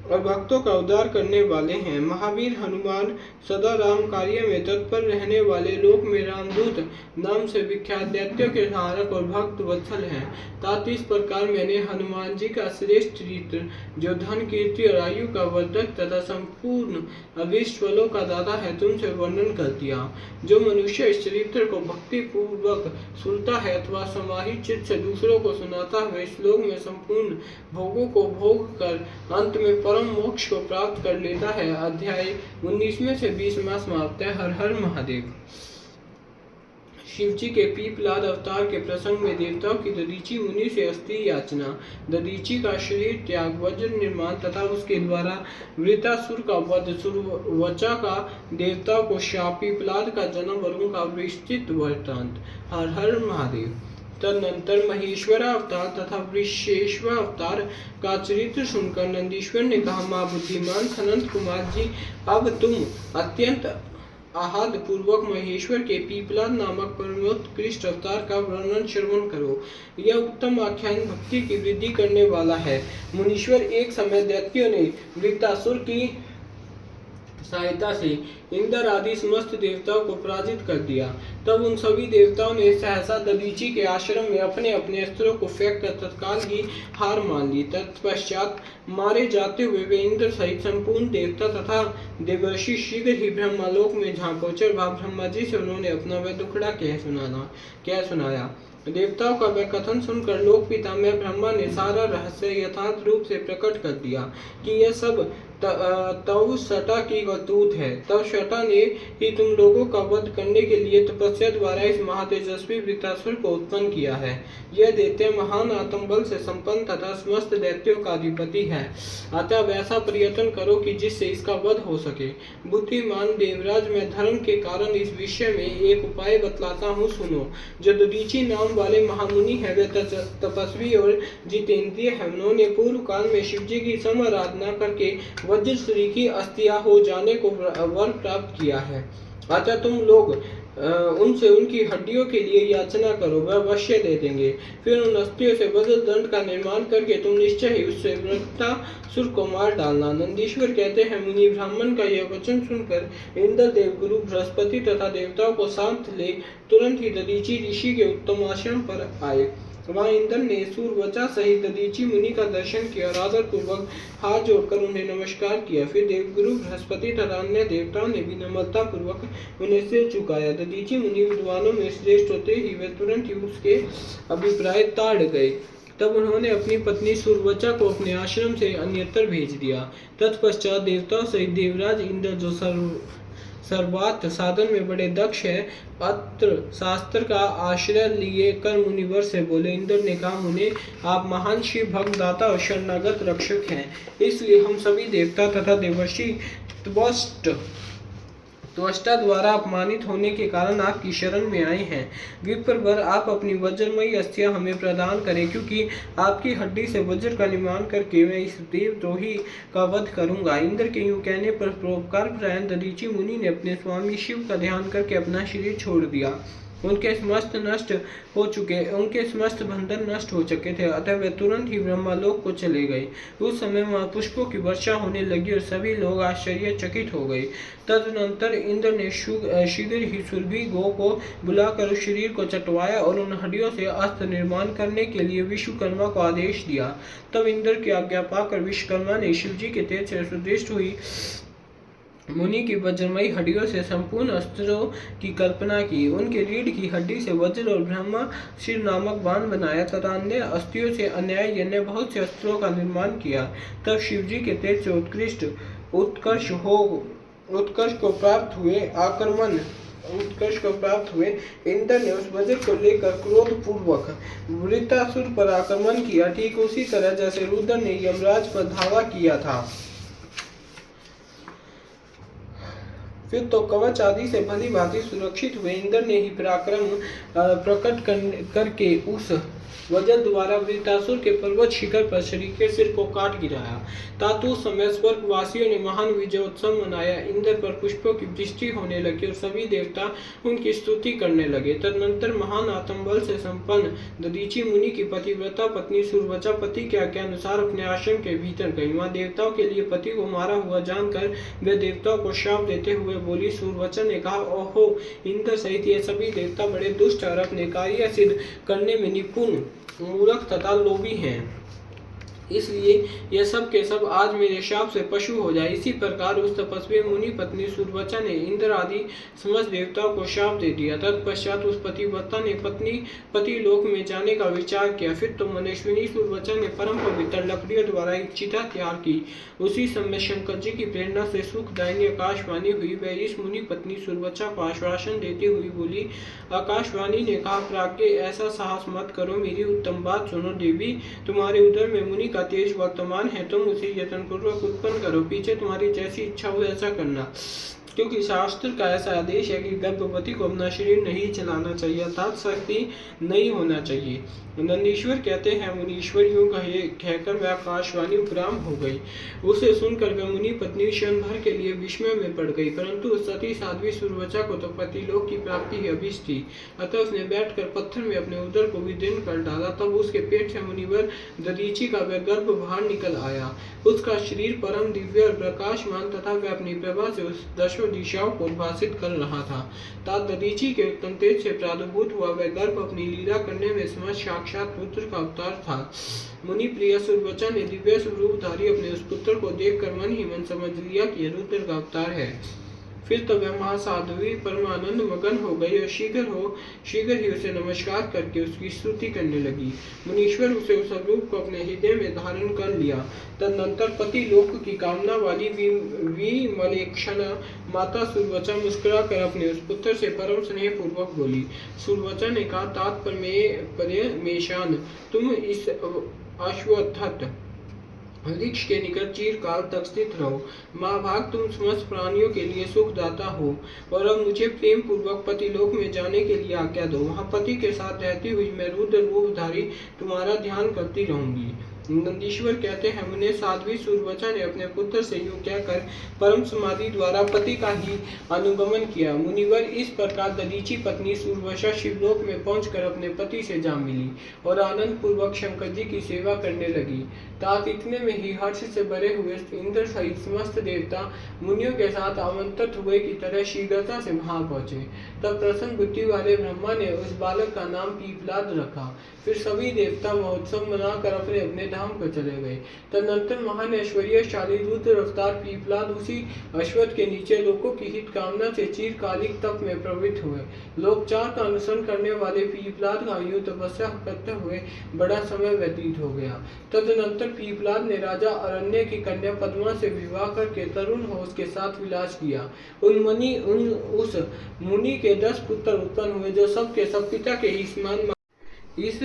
और भक्तों का उद्धार करने वाले हैं। महावीर हनुमान सदा राम कार्य में तत्पर रहने वाले, लोक में रामदूत नाम से विख्यात, दैत्यों के संहारक और भक्त वत्सल हैं। तात इस प्रकार मैंने हनुमान जी का श्रेष्ठ चरित्र, जो धन कीर्ति और आयु का वर्धक तथा संपूर्ण अभीष्ट फलों का दाता है, तुमसे वर्णन कर दिया। जो मनुष्य इस चरित्र को भक्ति पूर्वक सुनता है अथवा समाहित चित्त से दूसरों को सुनाता है, इस लोक में संपूर्ण भोगों को भोग कर अंत में परम मोक्ष को प्राप्त कर लेता है। अध्याय 19 से 20 समाप्त है। हर हर महादेव। शिवजी के पीपलाद अवतार के प्रसंग में देवताओं की दधीची मुनि से अस्थि याचना, दधीची का शरीर त्याग, वज्र निर्माण तथा उसके द्वारा वृतासुर का वध, सुरवचा का देवताओं को शाप, पीपलाद का जन्म और उनका विस्तृत वृत्तांत। हर हर महादेव। तदनंतर महेश्वर अवतार तथा वृषेश्वर अवतार का चरित्र सुनकर नंदीश्वर ने कहा, मां बुद्धिमान अनंत कुमार जी, अब तुम अत्यंत आहद पूर्वक महेश्वर के पीपलाद नामक परमोत्कृष्ट अवतार का वर्णन श्रवण करो। यह उत्तम आख्यान भक्ति की वृद्धि करने वाला है। मुनीश्वर, एक समय दैत्यों ने वृत्तासुर की सहायता से इंद्र आदि समस्त देवताओं को पराजित कर दिया। तब उन सभी देवताओं ने सहसा दधीची के आश्रम में अपने अपने अस्त्रों को फेंक कर तत्काल ही हार मान ली। तत्पश्चात मारे जाते हुए वे इंद्र सहित संपूर्ण देवता तथा देवर्षि शीघ्र ही ब्रह्मलोक में जा पहुंचे। ब्रह्मा जी से उन्होंने अपना वह दुखड़ा कह सुनाया। देवताओं का वह कथन सुनकर लोक पितामह ब्रह्मा ने सारा रहस्य यथार्थ रूप से प्रकट कर दिया कि यह सब तव सटा की करतूत है। तब सटा ने ही तुम लोगों का वध करने के लिए तपस्या द्वारा इस महातेजस्वी वृत्तासुर को उत्पन्न किया है। यह दैत्य महान आत्मबल से संपन्न तथा समस्त दैत्यों का अधिपति है। अतः वैसा प्रयत्न करो कि जिससे इसका वध हो सके। बुद्धिमान देवराज, मैं धर्म के कारण इस विषय में एक उपाय बतलाता हूँ, सुनो। जो दधीची नाम वाले महामुनि है, वे तपस्वी और जितेंद्रिय है। उन्होंने पूर्व काल में शिवजी की सम आराधना करके वज्रश्री की अस्थियां हो जाने को वर प्राप्त किया है। अतः तुम लोग उनसे उनकी हड्डियों के लिए याचना करो, वह अवश्य दे देंगे। फिर उन अस्थियों से वज्र दंड का निर्माण करके तुम निश्चय ही उससे वृत्तासुर को मार डालना। नंदीश्वर कहते हैं, मुनि ब्राह्मण का यह वचन सुनकर इंद्र देव, गुरु बृहस्पति तथा देवताओं को साथ ले तुरंत ही दधीची ऋषि के उत्तम आश्रम पर आए। वहाँ इंद्र ने सूरवचा सहित दधीची मुनि का दर्शन किया और आदर पूर्वक हाथ जोड़कर उन्हें नमस्कार किया। फिर देवगुरु बृहस्पति तथा अन्य देवताओं ने भी नम्रता पूर्वक उन्हें सिर झुकाया। दधीची मुनि विद्वानों में श्रेष्ठ होते ही वे तुरंत ही उसके अभिप्राय ताड़ गए। तब उन्होंने अपनी पत्नी सूरवचा को अपने आश्रम से अन्यत्र भेज दिया। तत्पश्चात देवताओं सहित देवराज इंद्र, जो सर्वात साधन में बड़े दक्ष है, अत्र शास्त्र का आश्रय लिए कर मुनिवर से बोले। इंद्र ने कहा, मुने, आप महान शिव भक्त, दाता और शरणागत रक्षक हैं, इसलिए हम सभी देवता तथा देवर्षि त्वष्टा द्वारा अपमानित होने के कारण आपकी शरण में आए हैं। विप्रवर, आप अपनी वज्रमयी अस्थियां हमें प्रदान करें, क्योंकि आपकी हड्डी से वज्र का निर्माण करके मैं इस देवद्रोही का वध करूंगा। इंद्र के यूं कहने पर परोपकार परायण दधीची मुनि ने अपने स्वामी शिव का ध्यान करके अपना शरीर छोड़ दिया। उनके समस्त बंधन नष्ट हो चुके थे, अतः वे तुरंत ही ब्रह्मलोक को चले गए। उस समय वहां पुष्पों की वर्षा होने लगी और सभी लोग आश्चर्यचकित हो गए। तदनंतर इंद्र ने शीघ्र ही सुरभि गो को बुलाकर उस शरीर को चटवाया और उन हड्डियों से अस्त्र निर्माण करने के लिए विश्वकर्मा को आदेश दिया। तब इंद्र की आज्ञा पाकर विश्वकर्मा ने शिवजी के तेज से सुदृष्ट हुई मुनि की वज्रमयी हड्डियों से संपूर्ण अस्त्रों की कल्पना की। उनके रीढ़ की हड्डी से वज्र और ब्रह्मा शिर नामक बाण बनाया तथा अन्य अस्थियों से अन्य बहुत से अस्त्रों का निर्माण किया। तब शिवजी के तेज से उत्कर्ष को प्राप्त हुए इंद्र ने उस वज्र को लेकर क्रोध पूर्वक वृत्तासुर पर आक्रमण किया, ठीक उसी तरह जैसे रुद्र ने यमराज पर धावा किया था। फिर तो कवच आदि से भली भांति सुरक्षित हुए इंद्र ने ही पराक्रम प्रकट करके उस वज्र द्वारा वृत्तासुर के पर्वत शिखर पर शरीर के सिर को काट गिराया। तातु उस समय स्वर्गवासियों ने महान विजयोत्सव मनाया। इंद्र पर पुष्पों की वृष्टि होने लगी और सभी देवता उनकी स्तुति करने लगे। तदनंतर महान आत्मबल से संपन्न दधीचि मुनि की पतिव्रता पत्नी सुरवचा पति के आज्ञा अनुसार अपने आश्रम के भीतर गई। वहां देवताओं के लिए पति को मारा हुआ जानकर वे देवताओं को शाप देते हुए बोली। सुरवचा ने कहा, ओहो, इंद्र सहित ये सभी देवता बड़े दुष्ट और अपने कार्य सिद्ध करने में निपुण, मूर्ख तथा लोभी हैं, इसलिए ये सब के सब आज मेरे शाप से पशु हो जाए। इसी प्रकार उस तपस्वी मुनि पत्नी सुरवचा ने इंद्र आदि समस्त देवताओं को शाप दे दिया। तत्पश्चात उस पतिव्रता ने पति लोक में जाने का विचार किया। फिर तो मनस्विनी सुरवचा ने परम पवित्र लकड़ियों द्वारा एक चिता तैयार की। उसी समय शंकर जी की प्रेरणा से सुखदायिनी आकाशवाणी हुई। वह इस मुनि पत्नी सुरवचा को आश्वासन देती हुई बोली। आकाशवाणी ने कहा, प्राज्ञ, ऐसा साहस मत करो, मेरी उत्तम बात सुनो। देवी, तुम्हारे उदर में मुनि का तेज वर्तमान है, तुम उसे यत्नपूर्वक उत्पन्न करो। पीछे तुम्हारी जैसी इच्छा हो ऐसा करना, क्योंकि शास्त्र का ऐसा आदेश है कि गर्भवती को अपना शरीर नहीं चलाना चाहिए, अर्थात शक्ति नहीं होना चाहिए। नंदीश्वर कहते हैं, मुनीश्वर यूं कहकर वह आकाशवाणी उपराम हो गई। उसे सुनकर वह मुनि पत्नी क्षण भर के लिए विस्मय में पड़ गई, परंतु सती साध्वी सुरवचा को तो पतिलोक की प्राप्ति ही अभिष्ट थी। अतः उसने बैठकर पत्थर में अपने उदर को विदीर्ण कर डाला। तब उसके पेट से मुनिवर दधीचि का वह गर्भ बाहर निकल आया। उसका शरीर परम दिव्य और प्रकाशमान तथा वह अपनी प्रभा से उस दशों दिशाओं को उद्भासित कर रहा था। तात दधीचि के उत्तम तेज से प्रादुर्भूत हुआ वह गर्भ अपनी लीला करने में समर्थ साक्षात रुद्र का अवतार था। मुनि प्रिय सुरवचा ने दिव्य स्वरूपधारी अपने उस पुत्र को देखकर मन ही मन समझ लिया कि यह रुद्र का अवतार है। फिर तो वह महासाध्वी परमानंद मगन हो गई और शीघ्र ही उसे नमस्कार करके उसकी स्तुति करने लगी। मुनीश्वर उसे उस रूप को अपने हृदय में धारण कर लिया। तदनंतर पति लोक की कामना वाली विमलेक्षणा माता सुरवचा मुस्कुराकर अपने उस पुत्र से परम स्नेह पूर्वक बोली। सुरवचा ने कहा, तात्पर्य मेशान, तुम इस अश्वत्थ वृक्ष के निकट चिरकाल तक स्थित रहो। महाभाग, तुम समस्त प्राणियों के लिए सुखदाता हो। और अब मुझे प्रेम पूर्वक पतिलोक में जाने के लिए आज्ञा दो। वहां पति के साथ रहती हुई मैं रुद्र रूपधारी तुम्हारा ध्यान करती रहूंगी। नंदीश्वर कहते हैं, मुने साध्वी सुरवचा ने अपने पुत्र से यूं कहकर परम समाधि द्वारा पति का ही अनुगमन किया। मुनिवर, इस प्रकार दधीचि पत्नी सुरवचा शिवलोक में पहुंचकर अपने पति से जा मिली और आनंद पूर्वक शंकर जी की सेवा करने लगी। तात इतने में ही हर्ष से भरे हुए इंद्र सहित समस्त देवता मुनियों के साथ आमंत्रित हुए की तरह शीघ्रता से वहां पहुंचे। तब प्रसन्न बुद्धि वाले ब्रह्मा ने उस बालक का नाम पीपलाद रखा। फिर सभी देवता महोत्सव मनाकर अपने अपने धाम को चले गए। तदनंतर महान ऐश्वर्यशाली रुद्र अवतार पीपलाद उसी अश्वत्थ के नीचे लोगों की हित कामना से चिरकालिक तप में प्रवृत्त हुए। लोकचार का अनुसरण करने वाले पीपलाद का यूं तपस्या करते हुए बड़ा समय व्यतीत हो गया। तदनंतर पीपलाद ने राजा अरण्य की कन्या पद्मा से विवाह करके तरुण हो उसके साथ विलास किया। उस मुनि के 10 पुत्र उत्पन्न हुए जो सब के सब पिता के ही समान। इस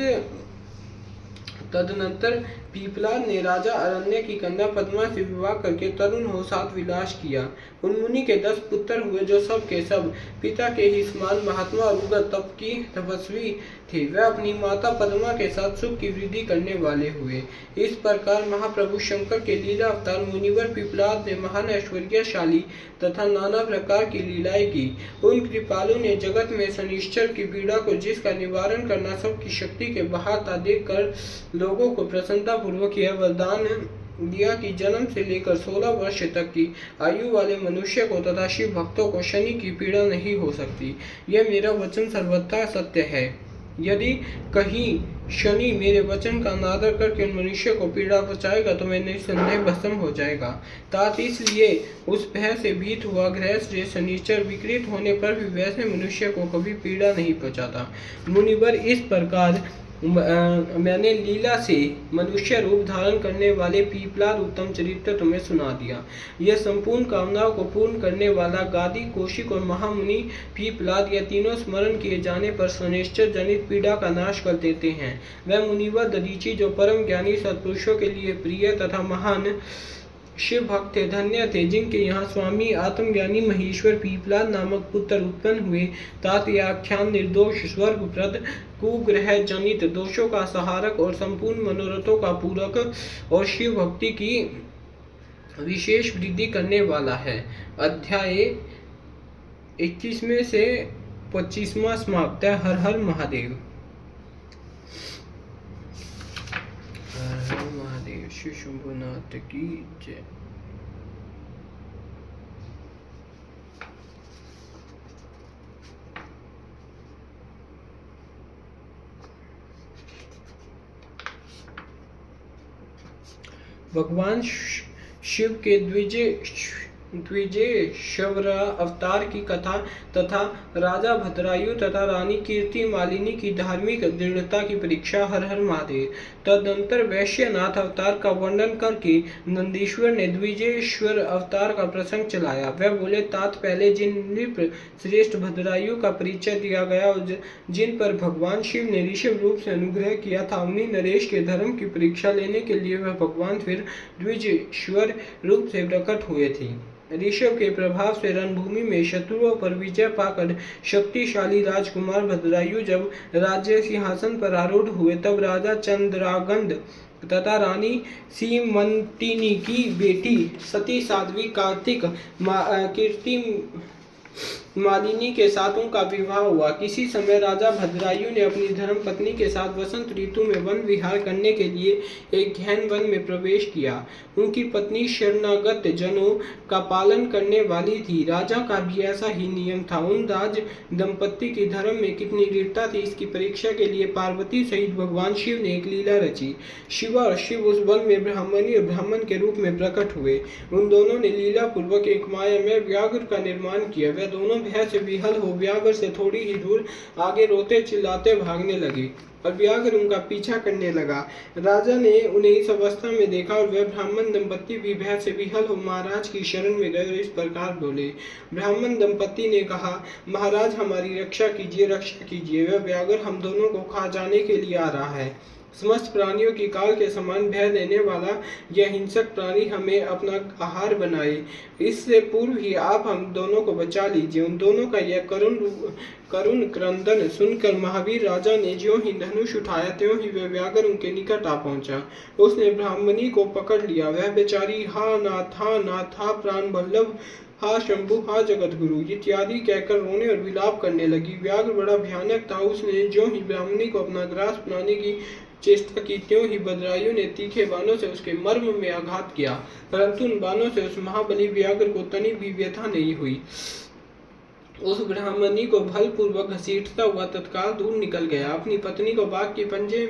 तदनंतर पीपलाद ने राजा अरण्य की कन्या पद्मा से विवाह करके तरुण हो साथ विलास किया। उन मुनि के 10 पुत्र हुए जो सब के सब पिता के ही समान महात्मा और उग्र तप की तपस्वी थे। वह अपनी माता पद्मा के साथ सुख की वृद्धि करने वाले हुए। इस प्रकार महाप्रभु शंकर के लीला अवतार मुनिवर पीपलाद ने महान ऐश्वर्यशाली तथा नाना प्रकार की लीलाएं की। उन कृपालु ने जगत में शनिश्चर की पीड़ा को जिसका निवारण करना सबकी शक्ति के बहाता देखकर लोगों को प्रसन्नता पूर्वक यह वरदान दिया कि जन्म से लेकर 16 वर्ष तक की आयु वाले मनुष्य को तथा शिव भक्तों को शनि की पीड़ा नहीं हो सकती। यह मेरा वचन सर्वथा सत्य है। यदि कहीं शनि मेरे वचन का अनादर करके मनुष्य को पीड़ा पहुंचाएगा तो मैं निसंदेह भस्म हो जाएगा। तात इसलिए उस भय से भीत हुआ ग्रह से शनिचर विकृत होने पर भी वैसे मनुष्य को कभी पीड़ा नहीं पहुंचाता। मुनिवर, इस प्रकार मैंने लीला से मनुष्य रूप धारण करने वाले पीपलाद उत्तम चरित्र तुम्हें सुना दिया। यह संपूर्ण कामनाओं को पूर्ण करने वाला गादी, कौशिक और महामुनि पीपलाद यह तीनों स्मरण किए जाने पर शनिश्चर जनित पीड़ा का नाश कर देते हैं। वह मुनिवर दधीचि जो परम ज्ञानी सत्पुरुषों के लिए प्रिय तथा महान शिव भक्त थे, धन्य थे जिनके यहाँ स्वामी आत्मज्ञानी महेश्वर पीपलाद नामक पुत्र उत्पन्न हुए। तात यह आख्यान निर्दोष स्वर्गप्रद कुग्रह जनित दोषों का सहारक और संपूर्ण मनोरथों का पूरक और शिव भक्ति की विशेष वृद्धि करने वाला है। अध्याय 21 में से 25वां समाप्त है। हर हर महादेव। हर हर महादेव। श्री शंभुनाथ की जय। भगवान शिव के द्विजेश्वर अवतार की कथा तथा राजा भद्रायु तथा रानी कीर्ति मालिनी की धार्मिक दृढ़ता की परीक्षा। हर हर महादेव। तदंतर वैश्यनाथ अवतार का वर्णन करके नंदीश्वर ने द्विजेश्वर अवतार का प्रसंग चलाया। वह बोले, तात पहले जिन नृप श्रेष्ठ भद्रायु का परिचय दिया गया और जिन पर भगवान शिव ने ऋषभ रूप से अनुग्रह किया था, उन्हीं नरेश के धर्म की परीक्षा लेने के लिए वह भगवान फिर द्विजेश्वर रूप से प्रकट हुए थे। ऋषभ के प्रभाव से रणभूमि में शत्रुओं पर विजय पाकर शक्तिशाली राजकुमार भद्रायु जब राज्य सिंहासन पर आरूढ़ हुए, तब राजा चंद्रागंध तथा रानी सीमंतिनी की बेटी सती साध्वी कार्तिक कीर्ति मालिनी के साथ उनका विवाह हुआ। किसी समय राजा भद्रायु ने अपनी धर्म पत्नी के साथ वसंत ऋतु में वन विहार करने के लिए एक गहन वन में प्रवेश किया। उनकी पत्नी शरणागत जनों का पालन करने वाली थी। राजा का भी ऐसा ही नियम था। उन राज दंपत्ति की धर्म में कितनी दृढ़ता थी, इसकी परीक्षा के लिए पार्वती सहित भगवान शिव ने एक लीला रची। शिवा और शिव उस वन में ब्राह्मणी और ब्राह्मण के रूप में प्रकट हुए। उन दोनों ने लीला पूर्वक एक मायामय व्याघ्र का निर्माण किया। वे दोनों भय से विहल हो व्याघ्र से थोड़ी ही दूर आगे रोते चिल्लाते भागने लगे और व्याघ्र उनका पीछा करने लगा। राजा ने उन्हें इस अवस्था में देखा और वह ब्राह्मण दंपत्ति भी भय से विहल हो महाराज की शरण में गए और इस प्रकार बोले। ब्राह्मण दंपत्ति ने कहा, महाराज हमारी रक्षा कीजिए, रक्षा कीजिए। वह व्याघ्र हम दोनों को खा जाने के लिए आ रहा है। समस्त प्राणियों की काल के समान भय देने वाला यह हिंसक प्राणी हमें अपना आहार बनाए। इससे पूर्व ही आप हम दोनों को बचा लीजिए। उन दोनों का यह करुण क्रंदन सुनकर महावीर राजा ने ज्यों ही धनुष उठाया, त्यों ही वह व्याघ्र उनके निकट आ पहुंचा। उसने ब्राह्मणी को पकड़ लिया। वह बेचारी हा नाथ हा प्राण वल्लभ, हा शंभु, हा जगत गुरु इत्यादि कहकर रोने और विलाप करने लगी। व्याघ्र बड़ा भयानक था। उसने ज्यों ही ब्राह्मणी को अपना ग्रास बनाने की चेष्टा की, त्यों ही भद्रायु ने तीखे बाणों से उसके मर्म में आघात किया, परंतु उन बाणों से उस महाबली व्याघ्र को तनी भी व्यथा नहीं हुई। उस ब्राह्मणी को बलपूर्वक घसीटता हुआ तत्काल दूर निकल गया। अपनी पत्नी को बाघ के पंजे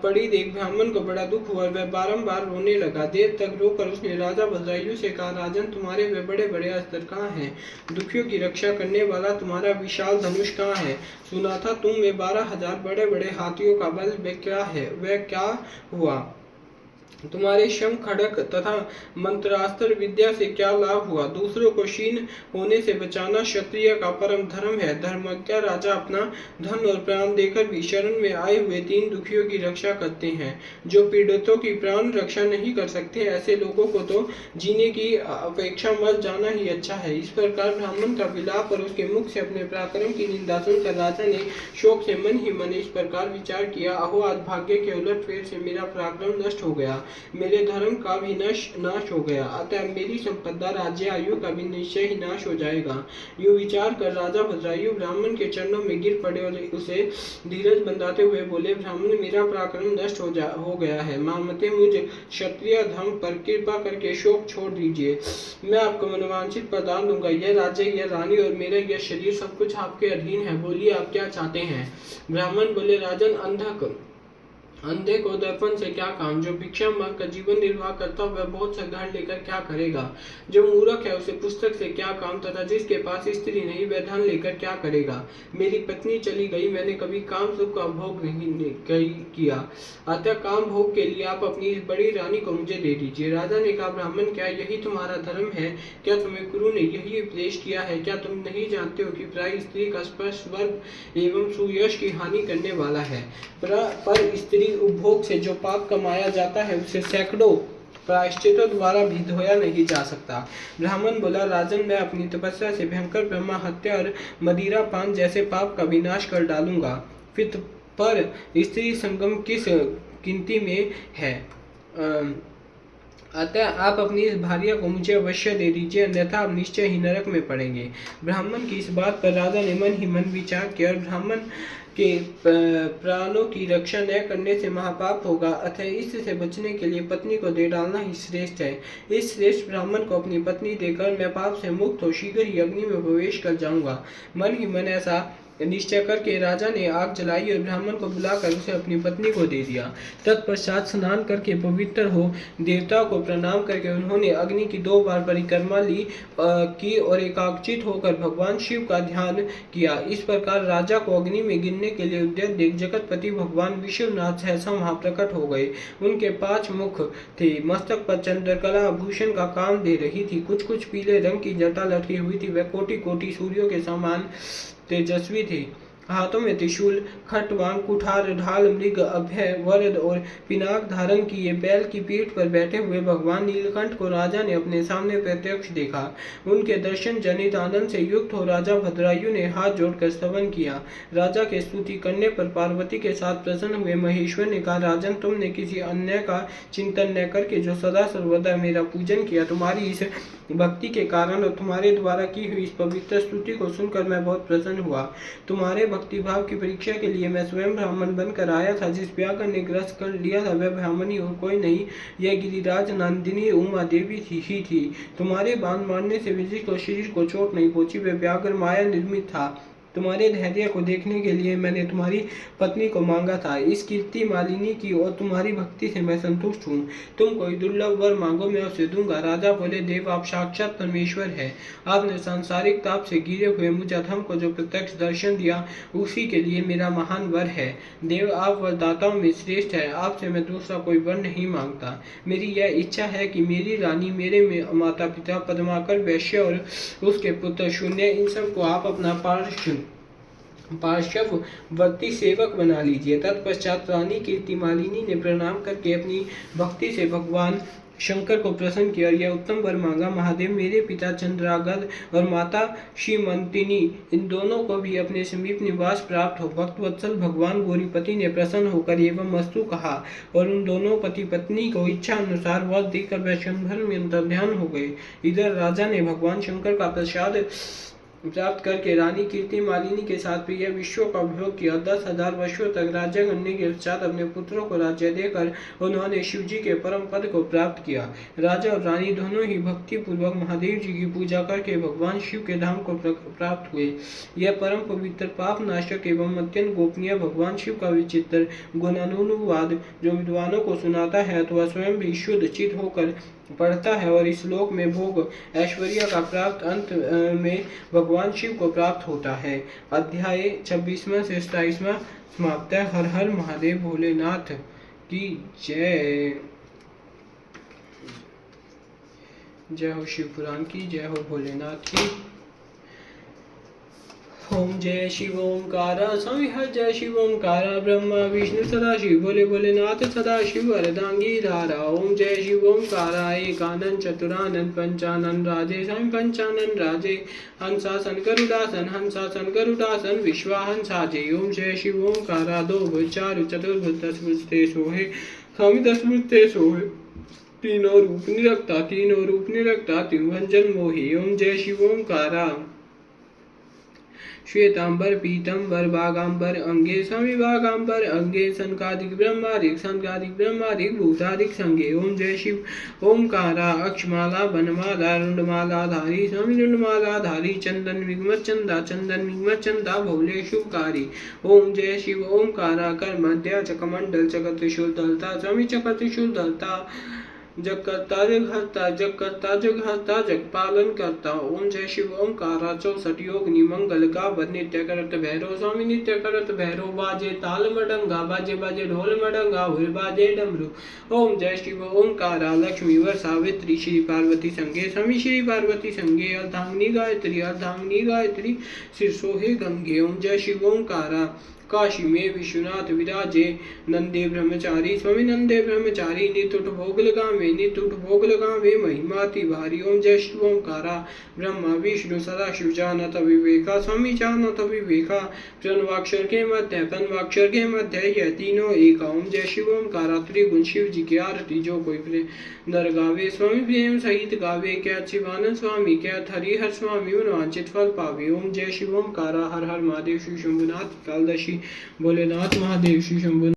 पड़ी देख ब्राह्मण को बड़ा दुख हुआ। वह बारंबार रोने लगा। देर तक रोकर उसने राजा भद्रायु से कहा, राजन तुम्हारे वे बड़े बड़े अस्त्र कहाँ हैं? दुखियों की रक्षा करने वाला तुम्हारा विशाल धनुष कहाँ है? सुना था तुम में 12,000 बड़े बड़े हाथियों का बल, वे क्या है? वह क्या हुआ? तुम्हारे शम खड़क तथा मंत्रास्त्र विद्या से क्या लाभ हुआ? दूसरों को क्षीण होने से बचाना क्षत्रिय का परम धर्म है। धर्मज्ञ राजा अपना धन और प्राण देकर भी शरण में आए हुए 3 दुखियों की रक्षा करते हैं। जो पीड़ितों की प्राण रक्षा नहीं कर सकते, ऐसे लोगों को तो जीने की अपेक्षा मर जाना ही अच्छा है। इस प्रकार ब्राह्मण का विलाप और उसके मुख से अपने पराक्रम की निंदा सुनकर राजा ने शोक से मन ही मन इस प्रकार विचार किया, अहो आज भाग्य के उलटफेर से मेरा पराक्रम नष्ट हो गया, मेरे धर्म का भी नाश हो गया, अतः मेरी संपदा राज्य आयु का भी निश्चय ही नाश हो जाएगा। यूं विचार कर राजा भद्रायु ब्राह्मण के चरणों में गिर पड़े और उसे धीरज बंधाते हुए बोले, ब्राह्मण मेरा पराक्रम नष्ट हो गया है, मामते मुझ क्षत्रिय धर्म पर कृपा करके शोक छोड़ दीजिए। मैं आपको मनोवांछित प्रदान दूंगा। यह राज्य, यह रानी और मेरा यह शरीर सब कुछ आपके अधीन है। बोलिए आप क्या चाहते हैं? ब्राह्मण बोले, राजन अंधे को दर्पण से क्या काम? जो भिक्षा मांग कर जीवन निर्वाह करता वह बहुत सा घर लेकर क्या करेगा? जो मूर्ख है उसे पुस्तक से क्या काम, तथा जिसके पास स्त्री नहीं वह धन लेकर क्या करेगा? मेरी पत्नी चली गई, मैंने कभी काम सुख का भोग नहीं किया, अतः काम भोग के लिए आप अपनी इस बड़ी रानी को मुझे दे दीजिए। राजा ने कहा, ब्राह्मण क्या यही तुम्हारा धर्म है? क्या तुम्हें गुरु ने यही उपदेश किया है? क्या तुम नहीं जानते हो कि प्राय स्त्री का स्पर्श स्वर्ग एवं सुयश की हानि करने वाला है? पर स्त्री उपभोग से जो पाप कमाया जाता है उसे सैकड़ों प्रायश्चितों द्वारा भी धोया नहीं जा सकता। ब्राह्मण बोला, राजन, मैं अपनी तपस्या से भयंकर ब्रह्मा हत्या और मदिरा पान जैसे पाप का विनाश कर डालूंगा। फिर पर स्त्री संगम किस गिनती में है? अतः आप अपनी इस भार्या को मुझे अवश्य दे दीजिए, अन्यथा आप निश्चय ही नरक में पड़ेंगे। ब्राह्मण की इस बात पर राजा ने मन ही मन विचार किया और ब्राह्मण के प्राणों की रक्षा न करने से महापाप होगा, अतः इससे बचने के लिए पत्नी को दे डालना ही श्रेष्ठ है। इस श्रेष्ठ ब्राह्मण को अपनी पत्नी देकर मैं पाप से मुक्त हो शीघ्र ही अग्नि में प्रवेश कर जाऊंगा। मन ही मन ऐसा निश्चय करके राजा ने आग जलाई और ब्राह्मण को बुलाकर उसे अपनी पत्नी को दे दिया। तत्पश्चात स्नान करके पवित्र हो देवताओं को प्रणाम करके उन्होंने अग्नि की 2 बार परिक्रमा की और एकाग्रचित होकर भगवान शिव का ध्यान किया। इस प्रकार राजा को अग्नि में गिरने के लिए उद्यत देख जगतपति भगवान विश्वनाथ सहसा वहां प्रकट हो गए। उनके 5 मुख थे, मस्तक पर चंद्रकला आभूषण का काम दे रही थी, कुछ कुछ पीले रंग की जटा लटकी हुई थी, वह कोटि कोटि सूर्यों के समान तेजस्वी थे। हाथों में त्रिशूल, खटवांग, कुठार, ढाल, मृग, अभय, वरद और पिनाक धारण किए बैल की पीठ पर बैठे हुए भगवान नीलकंठ को राजा ने अपने सामने प्रत्यक्ष देखा। उनके दर्शन जनित आनंद से युक्त हो राजा भद्रायु ने हाथ जोड़कर स्तवन किया। राजा के स्तुति करने पर पार्वती के साथ प्रसन्न हुए महेश्वर ने कहा, राजन, तुमने किसी अन्य का चिंतन न करके जो सदा सर्वदा मेरा पूजन किया, तुम्हारी इस भक्ति के कारण और तुम्हारे द्वारा की हुई इस पवित्र स्तुति को सुनकर मैं बहुत प्रसन्न हुआ। तुम्हारे भक्ति भाव की परीक्षा के लिए मैं स्वयं ब्राह्मण बनकर आया था। जिस व्याघ्र ने ग्रस्त कर लिया था वह ब्राह्मणी और कोई नहीं, यह गिरिराज नंदिनी उमा देवी ही थी। तुम्हारे बाण मारने से विजित को शरीर को चोट नहीं पहुंची, वह व्याघ्र माया निर्मित था। तुम्हारे धैर्य को देखने के लिए मैंने तुम्हारी पत्नी को मांगा था। इस कीर्ति मालिनी की और तुम्हारी भक्ति से मैं संतुष्ट हूँ। तुम कोई दुर्लभ वर मांगो, मैं उसे दूंगा। राजा बोले, देव, आप साक्षात परमेश्वर है। आपने सांसारिक ताप से घिरे हुए मुझ अधम को जो प्रत्यक्ष दर्शन दिया, उसी के लिए मेरा महान वर है। देव, आप वरदाताओं में श्रेष्ठ है, आपसे मैं दूसरा कोई वर नहीं मांगता। मेरी यह इच्छा है कि मेरी रानी, मेरे माता पिता पद्माकर, वैश्य और उसके पुत्र शून्य, इन सबको आप अपना पार्श्ववर्ती सेवक बना लीजिए। तत्पश्चात रानी कीर्ति मालिनी ने प्रणाम करके अपनी भक्ति से भगवान शंकर को प्रसन्न किया और यह उत्तम वर मांगा, महादेव, मेरे पिता चंद्रागद और माता श्रीमंतिनी, इन दोनों को भी अपने समीप निवास प्राप्त हो। भक्तवत्सल भगवान गौरीपति ने प्रसन्न होकर एवं मस्तु कहा और उन दोनों पति पत्नी को इच्छा अनुसार वर देकर वह क्षण भर में अंतर्ध्यान हो गए। इधर राजा ने भगवान शंकर का प्रसाद प्राप्त करके रानी कीर्ति मालिनी के साथ प्रिय विश्व का उपभोग किया। 10,000 वर्षों तक राज्य करने के पश्चात अपने पुत्रों को राज्य देकर उन्होंने शिव जी के परम पद को प्राप्त किया। राजा और रानी दोनों ही भक्ति पूर्वक महादेव जी की पूजा करके भगवान शिव के धाम को प्राप्त हुए। यह परम पवित्र पाप नाशक एवं अत्यंत गोपनीय भगवान शिव का विचित्र गुणानुवाद जो विद्वानों को सुनाता है अथवा स्वयं भी शुद्ध चित होकर पढ़ता है और इस लोक में भोग ऐश्वर्य का प्राप्त अंत में भगवान शिव को प्राप्त होता है। अध्याय 26वां से 27वां समाप्त है। हर हर महादेव भोलेनाथ की जय। जय हो शिव पुराण की, जय हो भोलेनाथ की। ओम जय शिव ओंकारा, स्वामी हर जय शिव ओंकारा, ब्रह्मा विष्णु सदा शिव, भोले भोलेनाथ सदा शिव अर्धांगी धारा। ओम जय शिव ओंकारा, एकानन चतुरानन पंचानन राजे, स्वामी पंचानन राजे, हंसासन गरुडासन, हंसासन गरुडासन, विश्वाहंसाजे। ओम जय शिव ओंकारा, 2 भुज 4 चतुर्भुज 10 भुज ते सोहे, स्वामी 10 भुज ते सोहे, तीनों रूप निरखता, तीनों रूप निरखता, त्रिभंजन मोहि। ओम जय शिव ओंकारा, श्वेतांबर पीतंबर बागांबर अंगे, स्वामी बागांबर अंगे, सनकादिक ब्रह्मादिक भूतादिक संगे। ओम जय शिव ओंकारा, अक्षमाला बनमाला रुंडमाला धारी, स्वामी रुंडमाला धारी, चंदन विगमत चंदा भोले शुभकारी। ओम जय शिव ओंकारा, कर मध्य चकमंडल चक्र त्रिशूल दलता, स्वामी चक्र त्रिशूल दलता, जग करता जग हरता जग पालन करता। ओम जय शिव ओंकारा, 64 योगिनी मंगल गावर, नित्य करत भैरव, स्वामी नित्य करत भैरव, बाजे ताल मडंगा, बाजे बाजे ढोल मडंगा, हुर बाजे डमरू। ओम जय शिव ओंकारा, लक्ष्मी वर सावित्री श्री पार्वती संगे, स्वामी श्री पार्वती संगे, अर्धांगिनी गायत्री सिर सोहे गंगे। ओम जय शिव ओंकारा, काशी में विश्वनाथ विराजे नंदे ब्रह्मचारी। स्वामी नंदे ब्रह्मचारी नितुट भोग लगावे, नितुट भोग लगावे, महिमाति भारी। ओम जय शिव ओमकारा। ब्रह्मा विष्णु सदा शिव जानत विवेका। स्वामी जानत विवेका। प्रणवाक्षर के मध्य, प्रणवाक्षर के मध्य यह तीनों एक। ओम जय शिव ओमकारा। त्रिगुण शिव जी की आरती जो कोई नर गावे। स्वामी प्रेम सहित गावे, क्या शिवानंद स्वामी क्या हरिहर स्वामी मनोवांछित फल पावे। ओम जय शिव ओमकारा। हर हर महादेव श्री शंभुनाथ कालदशी भोलेनाथ महादेव श्री शंभु।